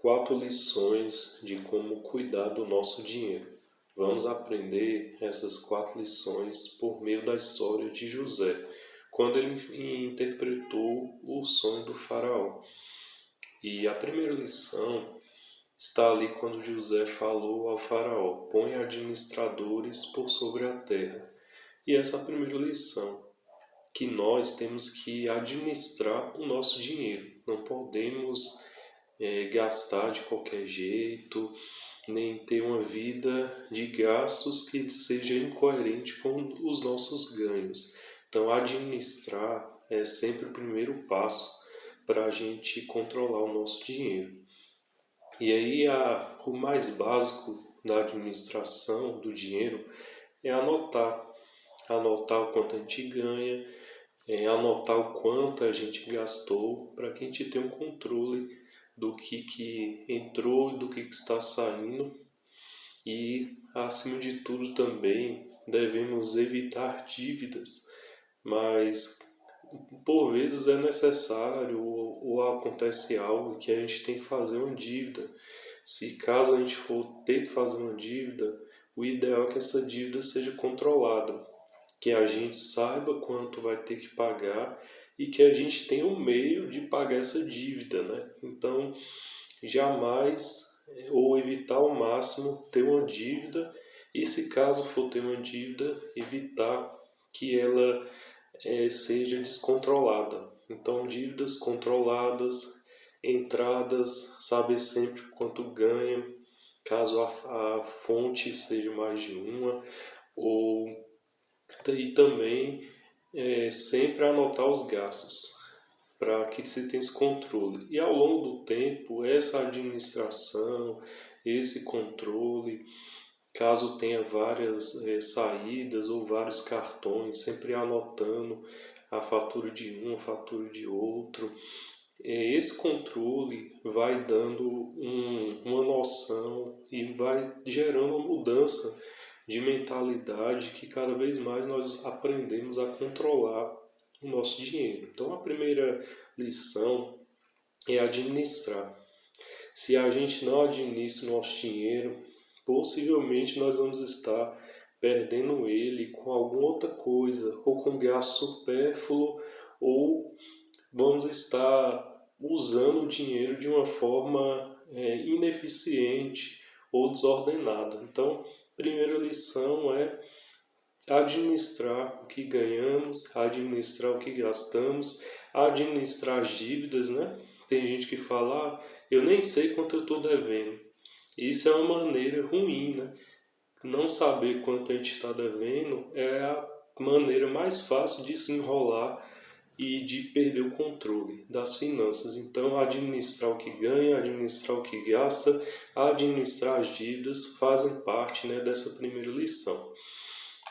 4 lições de como cuidar do nosso dinheiro. Vamos aprender essas 4 lições por meio da história de José, quando ele interpretou o sonho do faraó. E a primeira lição está ali quando José falou ao faraó: põe administradores por sobre a terra. E essa é a primeira lição, que nós temos que administrar o nosso dinheiro. Não podemos gastar de qualquer jeito, nem ter uma vida de gastos que seja incoerente com os nossos ganhos. Então, administrar é sempre o primeiro passo para a gente controlar o nosso dinheiro. E aí, o mais básico da administração do dinheiro é anotar o quanto a gente ganha, anotar o quanto a gente gastou, para que a gente tenha um controle do que entrou e do que está saindo. E, acima de tudo, também devemos evitar dívidas, mas por vezes é necessário ou acontece algo que a gente tem que fazer uma dívida. Se caso a gente for ter que fazer uma dívida, o ideal é que essa dívida seja controlada, que a gente saiba quanto vai ter que pagar e que a gente tenha um meio de pagar essa dívida, né? Então, jamais ou evitar ao máximo ter uma dívida, e se caso for ter uma dívida, evitar que ela seja descontrolada. Então, dívidas controladas, entradas, saber sempre quanto ganha, caso a fonte seja mais de uma, e também sempre anotar os gastos, para que você tenha esse controle. E ao longo do tempo, essa administração, esse controle, caso tenha várias saídas ou vários cartões, sempre anotando a fatura de um, a fatura de outro. Esse controle vai dando uma noção e vai gerando uma mudança de mentalidade, que cada vez mais nós aprendemos a controlar o nosso dinheiro. Então, a primeira lição é administrar. Se a gente não administra o nosso dinheiro, possivelmente nós vamos estar perdendo ele com alguma outra coisa, ou com gasto supérfluo, ou vamos estar usando o dinheiro de uma forma ineficiente ou desordenada. Então, a primeira lição é administrar o que ganhamos, administrar o que gastamos, administrar as dívidas, né? Tem gente que fala, eu nem sei quanto eu estou devendo. Isso é uma maneira ruim, né? Não saber quanto a gente está devendo é a maneira mais fácil de se enrolar e de perder o controle das finanças. Então, administrar o que ganha, administrar o que gasta, administrar as dívidas fazem parte, né, dessa primeira lição.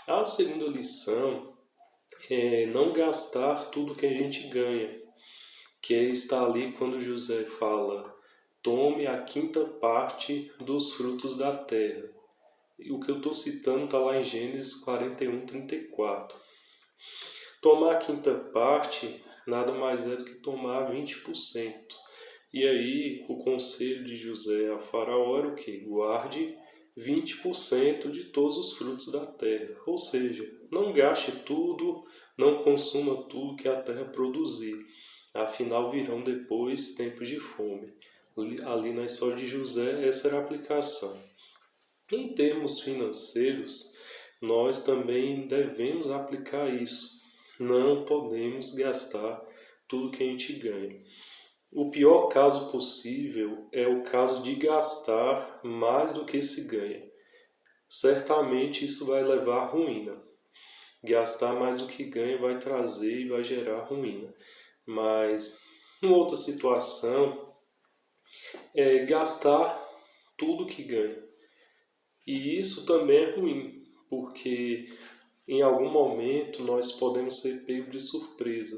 A segunda lição é não gastar tudo que a gente ganha, que está ali quando José fala: tome a quinta parte dos frutos da terra. E o que eu estou citando está lá em Gênesis 41:34. Tomar a quinta parte nada mais é do que tomar 20%. E aí o conselho de José a Faraó era o quê? Guarde 20% de todos os frutos da terra. Ou seja, não gaste tudo, não consuma tudo que a terra produzir. Afinal, virão depois tempos de fome. Ali na história de José, essa era a aplicação. Em termos financeiros, nós também devemos aplicar isso. Não podemos gastar tudo que a gente ganha. O pior caso possível é o caso de gastar mais do que se ganha. Certamente isso vai levar à ruína. Gastar mais do que ganha vai trazer e vai gerar ruína. Mas uma outra situação é gastar tudo que ganha. E isso também é ruim, porque em algum momento nós podemos ser pegos de surpresa.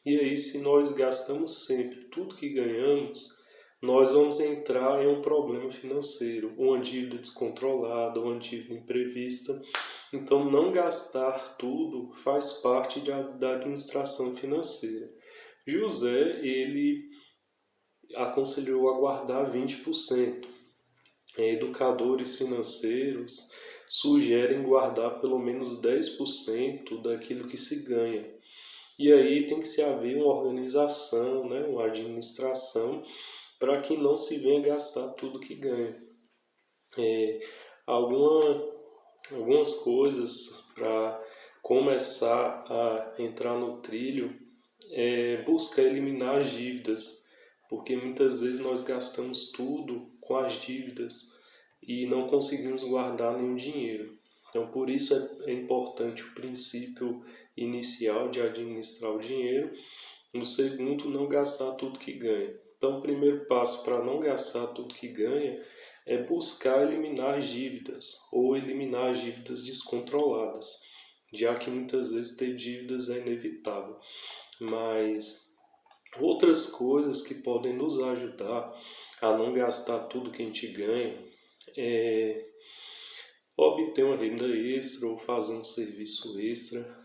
E aí, se nós gastamos sempre tudo que ganhamos, nós vamos entrar em um problema financeiro, uma dívida descontrolada, uma dívida imprevista. Então, não gastar tudo faz parte da administração financeira. José, ele aconselhou a guardar 20%. Educadores financeiros sugerem guardar pelo menos 10% daquilo que se ganha. E aí tem que se haver uma organização, né, uma administração, para que não se venha gastar tudo que ganha. Alguma, algumas coisas para começar a entrar no trilho é buscar eliminar as dívidas, porque muitas vezes nós gastamos tudo com as dívidas e não conseguimos guardar nenhum dinheiro. Então, por isso é importante o princípio inicial de administrar o dinheiro. No segundo, não gastar tudo que ganha. Então, o primeiro passo para não gastar tudo que ganha é buscar eliminar as dívidas ou eliminar as dívidas descontroladas, já que muitas vezes ter dívidas é inevitável. Mas outras coisas que podem nos ajudar a não gastar tudo que a gente ganha é obter uma renda extra ou fazer um serviço extra,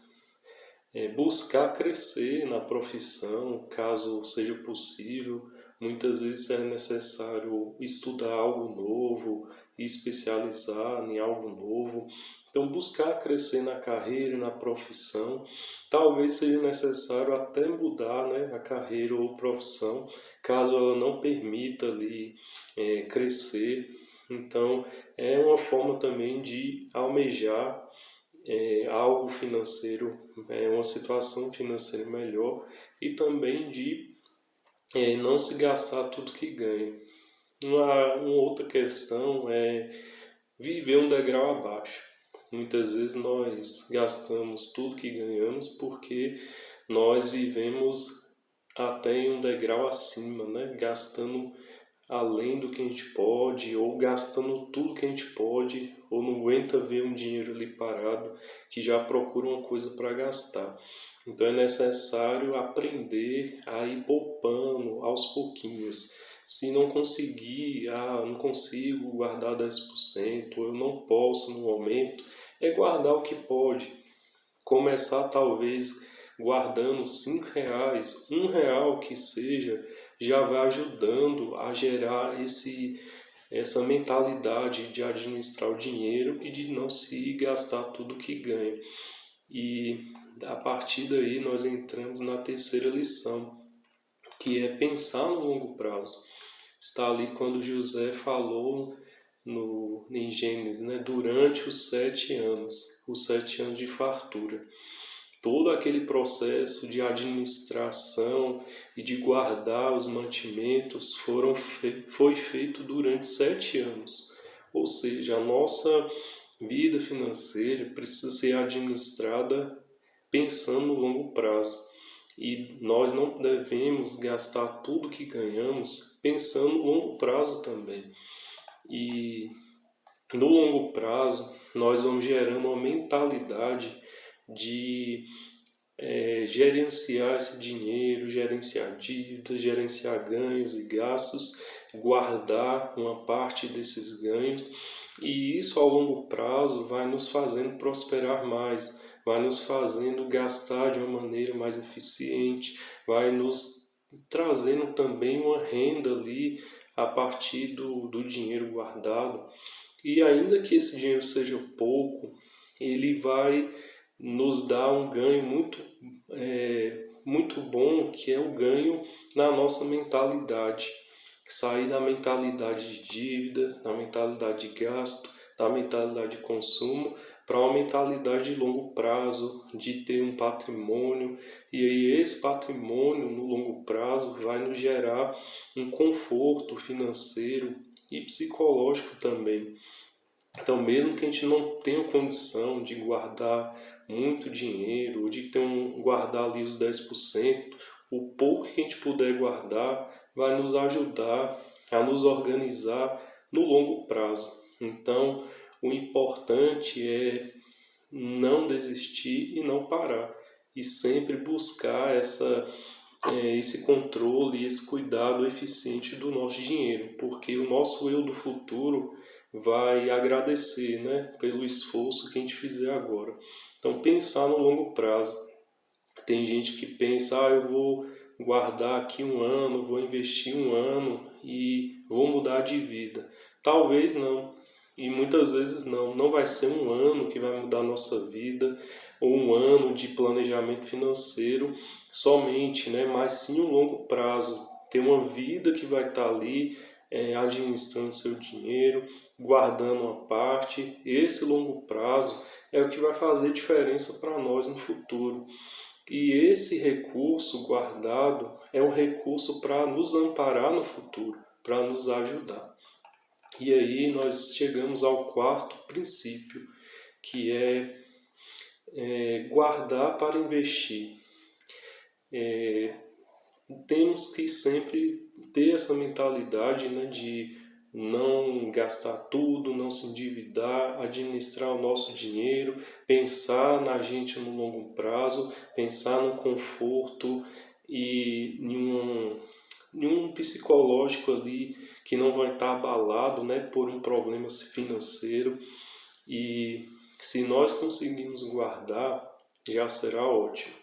buscar crescer na profissão, caso seja possível. Muitas vezes é necessário estudar algo novo, especializar em algo novo. Então, buscar crescer na carreira, na profissão. Talvez seja necessário até mudar, né, a carreira ou profissão, caso ela não permita ali crescer. Então, é uma forma também de almejar algo financeiro, uma situação financeira melhor e também de não se gastar tudo que ganha. Uma outra questão é viver um degrau abaixo. Muitas vezes nós gastamos tudo que ganhamos porque nós vivemos até em um degrau acima, né? Gastando além do que a gente pode, ou gastando tudo que a gente pode, ou não aguenta ver um dinheiro ali parado, que já procura uma coisa para gastar. Então é necessário aprender a ir poupando aos pouquinhos. Se não conseguir, não consigo guardar 10%, eu não posso no momento, é guardar o que pode. Começar talvez guardando R$ 5, R$ 1 que seja, já vai ajudando a gerar essa mentalidade de administrar o dinheiro e de não se gastar tudo que ganha. E a partir daí nós entramos na terceira lição, que é pensar no longo prazo. Está ali quando José falou em Gênesis, né, durante os 7 anos, os 7 anos de fartura. Todo aquele processo de administração e de guardar os mantimentos foi feito durante 7 anos. Ou seja, a nossa vida financeira precisa ser administrada pensando no longo prazo. E nós não devemos gastar tudo que ganhamos pensando no longo prazo também. E no longo prazo, nós vamos gerando uma mentalidade de gerenciar esse dinheiro, gerenciar dívidas, gerenciar ganhos e gastos, guardar uma parte desses ganhos, e isso ao longo prazo vai nos fazendo prosperar mais, vai nos fazendo gastar de uma maneira mais eficiente, vai nos trazendo também uma renda ali a partir do dinheiro guardado. E ainda que esse dinheiro seja pouco, ele vai nos dar um ganho muito bom, que é o ganho na nossa mentalidade. Sair da mentalidade de dívida, da mentalidade de gasto, da mentalidade de consumo, para uma mentalidade de longo prazo, de ter um patrimônio. E aí esse patrimônio no longo prazo vai nos gerar um conforto financeiro e psicológico também. Então, mesmo que a gente não tenha condição de guardar muito dinheiro, ou de guardar ali os 10%, o pouco que a gente puder guardar vai nos ajudar a nos organizar no longo prazo. Então, o importante é não desistir e não parar, e sempre buscar esse controle, esse cuidado eficiente do nosso dinheiro, porque o nosso eu do futuro vai agradecer, né, pelo esforço que a gente fizer agora. Então, pensar no longo prazo. Tem gente que pensa, eu vou guardar aqui um ano, vou investir um ano e vou mudar de vida. Talvez não, e muitas vezes não vai ser um ano que vai mudar a nossa vida, ou um ano de planejamento financeiro somente, né? Mas sim um longo prazo, ter uma vida que vai estar ali administrando seu dinheiro, guardando uma parte. Esse longo prazo é o que vai fazer diferença para nós no futuro. E esse recurso guardado é um recurso para nos amparar no futuro, para nos ajudar. E aí nós chegamos ao quarto princípio, que é guardar para investir. Temos que sempre ter essa mentalidade, né, de não gastar tudo, não se endividar, administrar o nosso dinheiro, pensar na gente no longo prazo, pensar no conforto e em um psicológico ali que não vai estar abalado, né, por um problema financeiro. E se nós conseguirmos guardar, já será ótimo.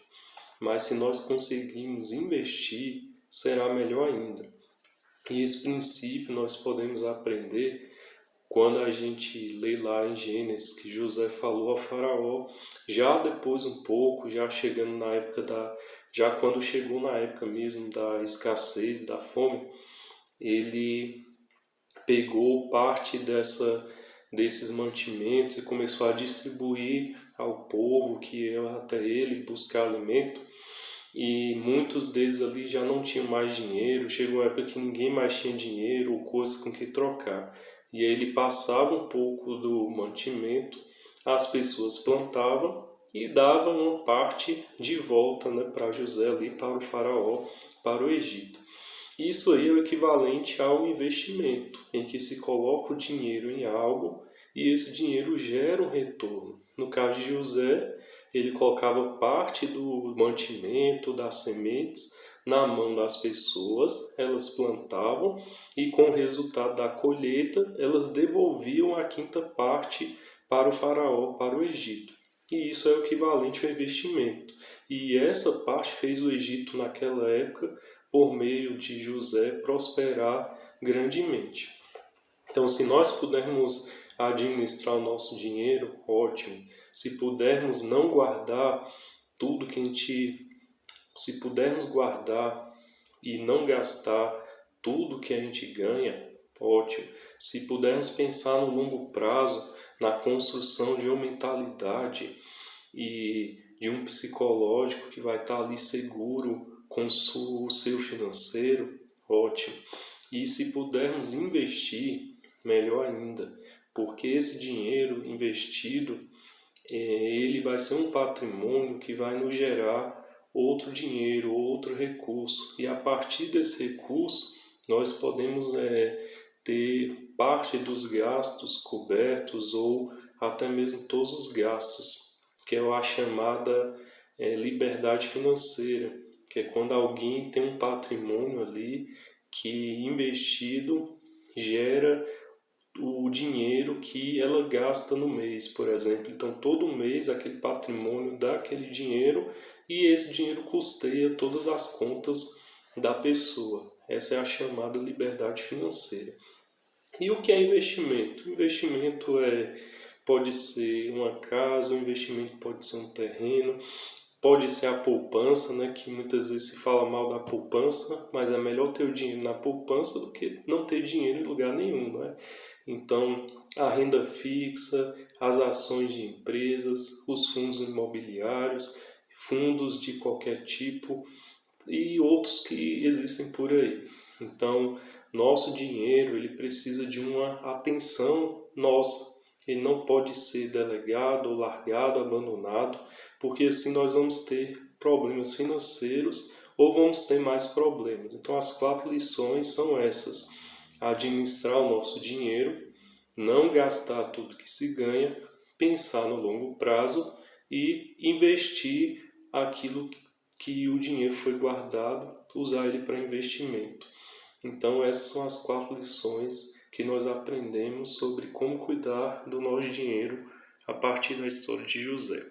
Mas se nós conseguirmos investir, será melhor ainda. E esse princípio nós podemos aprender quando a gente lê lá em Gênesis que José falou a Faraó, já depois um pouco, já chegando na época já quando chegou na época mesmo da escassez, da fome, ele pegou parte desses mantimentos e começou a distribuir ao povo que ia até ele buscar alimento. E muitos deles ali já não tinham mais dinheiro, chegou uma época que ninguém mais tinha dinheiro ou coisa com que trocar. E aí ele passava um pouco do mantimento, as pessoas plantavam e davam uma parte de volta, né, para José ali, para o faraó, para o Egito. Isso aí é o equivalente ao investimento, em que se coloca o dinheiro em algo e esse dinheiro gera um retorno. No caso de José, ele colocava parte do mantimento, das sementes, na mão das pessoas, elas plantavam e com o resultado da colheita, elas devolviam a quinta parte para o faraó, para o Egito. E isso é o equivalente ao investimento. E essa parte fez o Egito, naquela época, por meio de José, prosperar grandemente. Então, se nós pudermos administrar o nosso dinheiro, ótimo. Se pudermos não guardar tudo que a gente... Se pudermos guardar e não gastar tudo que a gente ganha, ótimo. Se pudermos pensar no longo prazo, na construção de uma mentalidade e de um psicológico que vai estar ali seguro com o seu financeiro, ótimo. E se pudermos investir, melhor ainda, porque esse dinheiro investido, ele vai ser um patrimônio que vai nos gerar outro dinheiro, outro recurso. E a partir desse recurso, nós podemos ter parte dos gastos cobertos ou até mesmo todos os gastos, que é a chamada liberdade financeira, que é quando alguém tem um patrimônio ali que investido gera o dinheiro que ela gasta no mês, por exemplo. Então, todo mês aquele patrimônio dá aquele dinheiro e esse dinheiro custeia todas as contas da pessoa. Essa é a chamada liberdade financeira. E o que é investimento? Investimento pode ser uma casa, o investimento pode ser um terreno, pode ser a poupança, né, que muitas vezes se fala mal da poupança, mas é melhor ter o dinheiro na poupança do que não ter dinheiro em lugar nenhum, né? Então, a renda fixa, as ações de empresas, os fundos imobiliários, fundos de qualquer tipo e outros que existem por aí. Então, nosso dinheiro ele precisa de uma atenção nossa. Ele não pode ser delegado, ou largado, abandonado, porque assim nós vamos ter problemas financeiros ou vamos ter mais problemas. Então, as 4 lições são essas: administrar o nosso dinheiro, não gastar tudo que se ganha, pensar no longo prazo e investir aquilo que o dinheiro foi guardado, usar ele para investimento. Então, essas são as 4 lições que nós aprendemos sobre como cuidar do nosso dinheiro a partir da história de José.